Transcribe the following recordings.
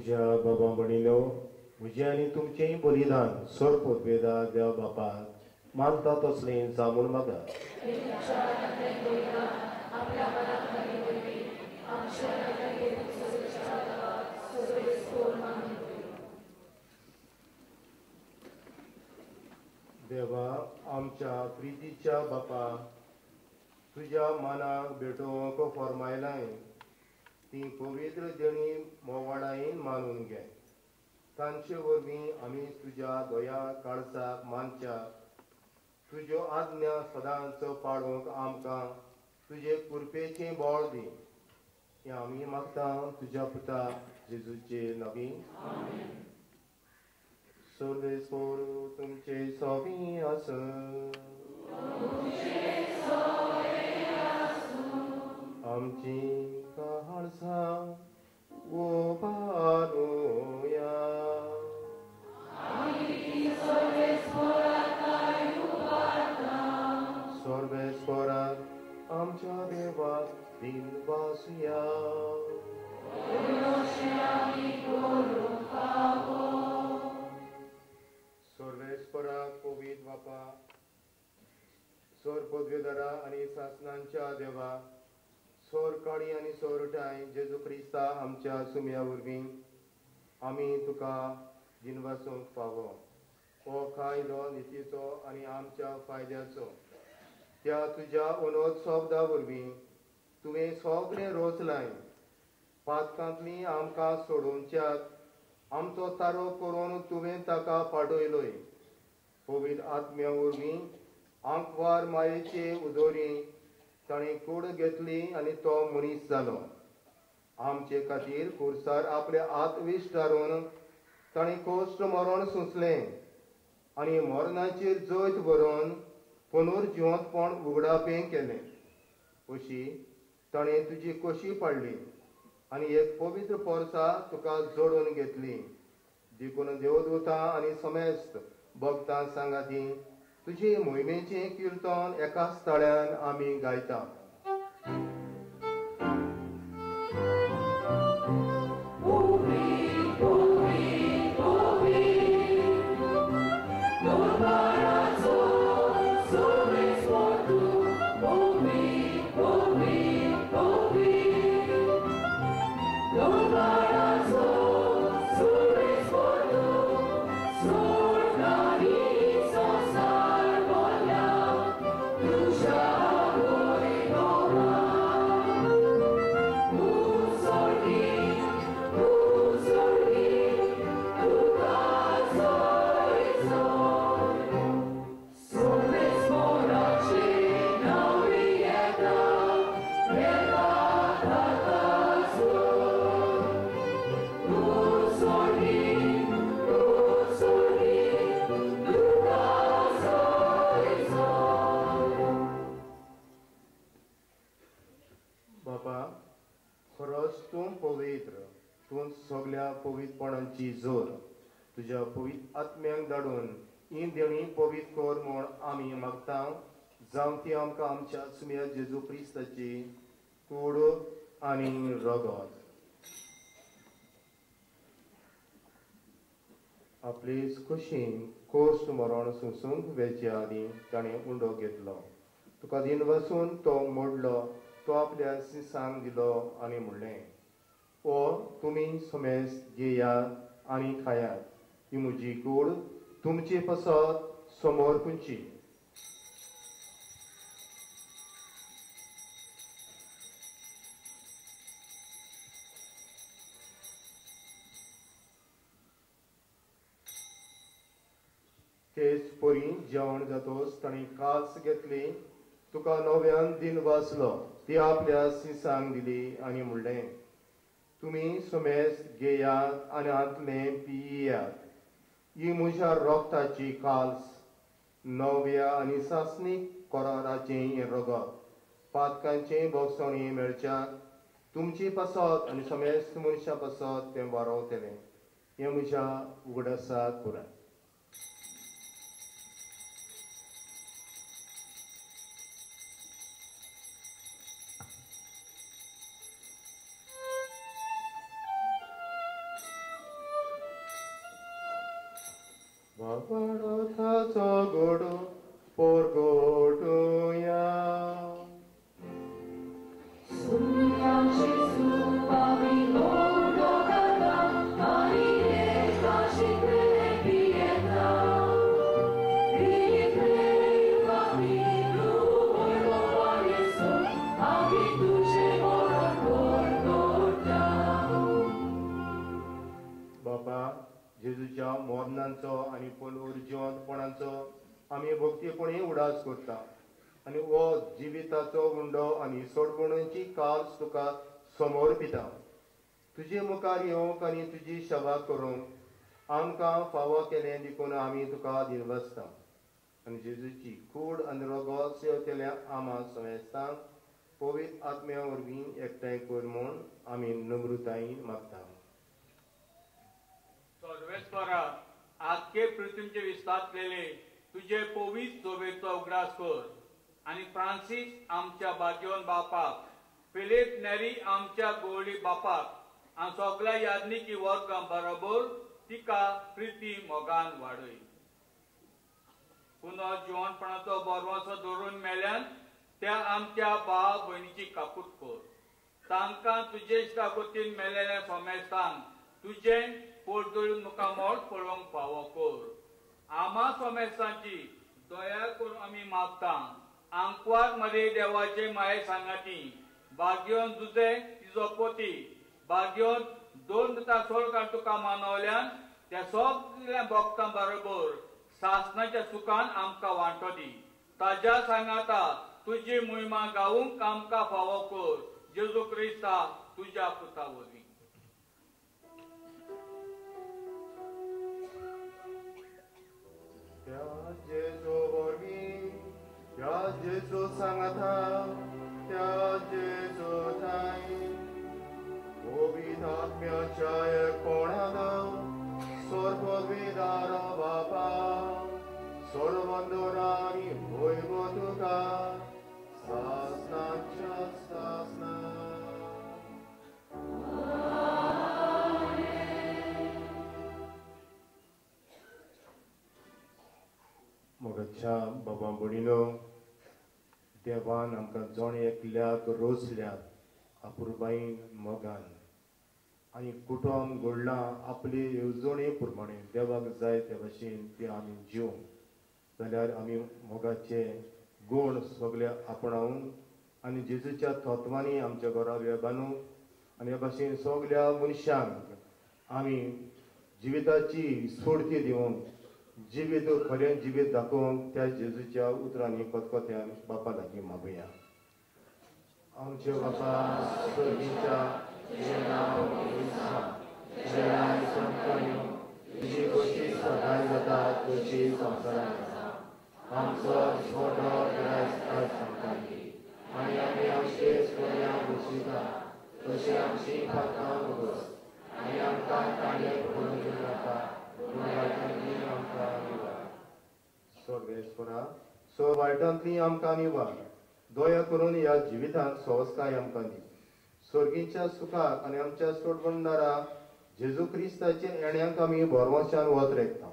म्हज्या बाबा म्हणिल्लो म्हजें आनी तुमचेंय बलिदान सोडपोतवेदा देव बापाक मानता तसलें जावून मागा. देवा आमच्या प्रितीच्या बापा तुज्या मनाक भेटोवंक फरमायलाय ती पवित्र देणी मोवाडायेन मानून घे. तांचे वरवीं आमी तुज्या दया काळजाक मानच्या तुज्यो आज्ञा सदांच पाळूंक आमकां तुजे कृपेचें बळ दी. हें आमी मागता तुज्या पुता जेजूचे नवी. सर्वेस्वर तुमचे सोबी आस. आमची काळजा उबारूया. सर्वेस्वराक आमच्या देवाक दिन वासुया. सर्वेस्पराक पवित्र बापा सोर पदवीधरा आनी शासनांच्या देवा सोर काळी आनी सोरटाय जेजू क्रिस्ता आमच्या सुम्या वरवीं आमी तुका दिनवासूंक फावो. हो खायलो नितीचो आनी आमच्या फायद्याचो त्या तुज्या अनोद शब्दा वरवीं तुवें सगळें रोचलाय. पातकांतली आमकां सोडूनच्यात आमचो तारो करून तुवें ताका पाठयलोय. पवित्र आत्म्या वरवीं आंकवार मायेचे उदोरी ताणें कूड घेतली आनी तो मनीस जालो. आमचे खातीर खुर्सार आपले आत्विश्टारून ताणें कोश्ट मरण सोंसलें आनी मरणाचेर जैत भरून पुनर्जिवंतपण उगडापें केलें. अशी ताणें तुजी कशी पाडली आनी एक पवित्र पोरसा तुका जोडून घेतली. देखून देवदूतां आनी समेस्त भक्तां सांगाती तुजे मोहिमेचें किर्तन एकाच ताळ्यान आमी गायता. सगळ्या पवित्रपणांची जोर तुज्या पवित्र आत्म्यांक धाडून ही देणी पवित्र कर म्हूण आमी मागता. जावं ती आमकां आमच्या सुम्या जेजू क्रिस्ताची कूड आनी रगत. आपले खुशीन कोश्ट मरण सोंसूंक वेचे आनी ताणें उंडो घेतलो. तुका दिन वसून तो मोडलो. तो आपल्या सिसांक दिलो आनी म्हणलें ओ तुमी समेस्त घेयात आनी खायात. ही म्हजी कूड तुमची पसत समोर खंयची. तेच परी जेवण जातोच ताणें कास घेतली. तुका नव्यान दिन वाचलो. ती आपल्या सिसांक दिली आनी म्हणलें तुमी समेस्त घेयात आनी आंतले पियात. ही म्हज्या रोगताची काल्स नव्या आनी सासणीक कराराचें हें रगत. पातकांचें भोगसणी मेळच्याक तुमची पासत आनी समेस्त मनशां पासत तें वारोवतलें. हें म्हज्या उगडासाक पुराय. 바바로타서 고도 porgoto야 बाबा जेजूच्या मरणांचो आनी पुनरुज्जीवनपणांचो आमी भक्तीपणी उडास करता आनी हो जिविताचो उंडो आनी सोडवणुची काल्स तुका समर्पिता. तुजे मुखार येवंक आनी तुजी सेवा करूंक आमकां फावो केलें देखून आमी तुका दिनवसता आनी जेजूची कूड आनी रगत सेवकेल्या आमा समेस्तांक पवित्र आत्म्या वरवीं एकठांय कर म्हूण आमी नम्रतायेन मागता. सर्वेस्परा आख्खे पृथ्वीचे विस्तारलेले तुझे पवित्र सोबेचो उगडास कर आणि फ्रांसीस आमच्या भाग्यवान बापाक, फिलिप नेरी आमच्या गोळी बापाक आणि सगळ्या याज्ञिकी वर्गां बरोबर तिका प्रिती मोगान वाडय. पुनर्जीवनपणाचो बरवंसो धरून मेल्यान त्या आमच्या भाव भयणीची काकूट कर. तांकां तुजे इश्टागतीन मेलेल्या सोमेस्तांक तुझे पोटदळून मुखार मोड पळोवंक फावो कर. आमा सोमेस्तांची दया करून आमी मागता. आंकवार मरे देवाचे माये सांगाती भाग्योन तुझे तिजो पोती भाग्योन 2 दिता सोळ काळ तुका मानवल्यान त्या सगळ्या भक्तां बरोबर सासणाच्या सुखान आमकां वांटो दी. ताज्या सांगाता तुजी महिमा गावूंक आमकां फावो कर. जेजू क्रिस्ता तुज्या पुता वरवीं. Jesu वरवीं त्या जेजू सांगाता त्या जेजू थाय पवित्र आत्म्याच्या एकपणान सर्ववेदार बापा सर्ववंदना आनी वैभव तुका सासनाच्या सासना. मोगाच्या बाबा बुडीनो देवान आमकां जोण एकल्याक रोजल्यात अपुरबाईन मोगान आनी कुटुंब घडलां आपली येवजणे प्रमाणे देवाक जाय ते भाशेन ते आमी जिवंक जाल्यार आमी मोगाचे गूण सगळे आपणावंक आनी जेजूच्या तत्वांनी आमच्या घरा बांदूंक आनी हे भाशेन सगळ्या मनशांक आमी जिविताची सोडती दिवंक जिवीत खरें जिवीत दाखोवंक त्या जेजूच्या उतरांनी कोतकोत्यान बापा लागीं मागुया. आमचे बापा स्वर्गीच्या तुजें नांव पुजिता, तुजें राज संपयो, तुजी खोशी सदांच जाता तशी संवसारांत जाता. आमचो छोटो त्रास आज आमकां दी आनी आमी आमचे चुकल्यांक बुजयता तशी आमची पातकां भोगोस आनी आमकां ताणें पडूंक नाका. सर्वेस्परा सो वायटांतली आमकां निवार दया करून ह्या जिवितांत संस्कार आमकां दी. स्वर्गीच्या सुखाक आनी आमच्या सोडवणदारा जेजू क्रिस्ताचे येण्याक आमी बरवंशान वत रेखता.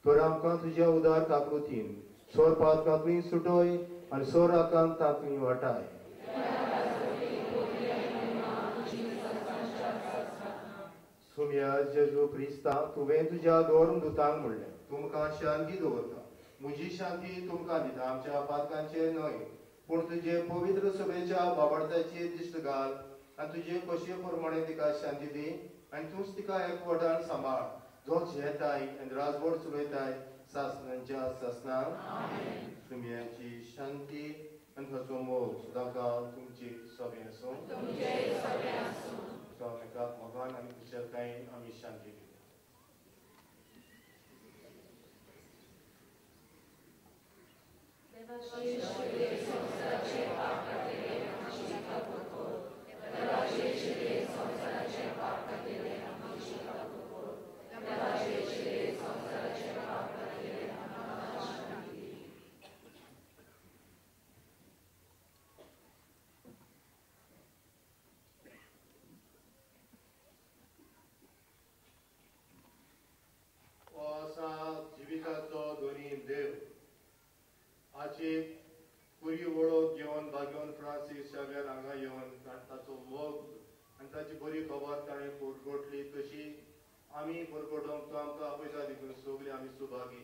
तर आमकां तुज्या उदार काकुतीन सोर पातकांतली सुटोय आनी सोर आकांतांतली वाटाय. सुम्या जेजू क्रिस्ता तुवें तुज्या दोरमदूतांक म्हणलें तुमकां शांती दवरता. म्हजी शांती तुमकां दिता. आमच्या पातकांचेर न्हय पूण तुजे पवित्र सभेच्या बाबडताचेर दिश्ट घाल आनी तुजे खोशये प्रमाणे तिका शांती दी आनी तूंच तिका एकवटान सांबाळ जो जेताय आनी राजभर चलयताय सासणांच्या सासणांक. सुम्याची शांती आनी ताचो मोग सदांकाळ तुमची सभे आसूं. एकामेकाक मोगान आनी कुशलतायेन आमी शांती दिता. जिविता आमकां आपयता देखून सगळीं आमी सुभागी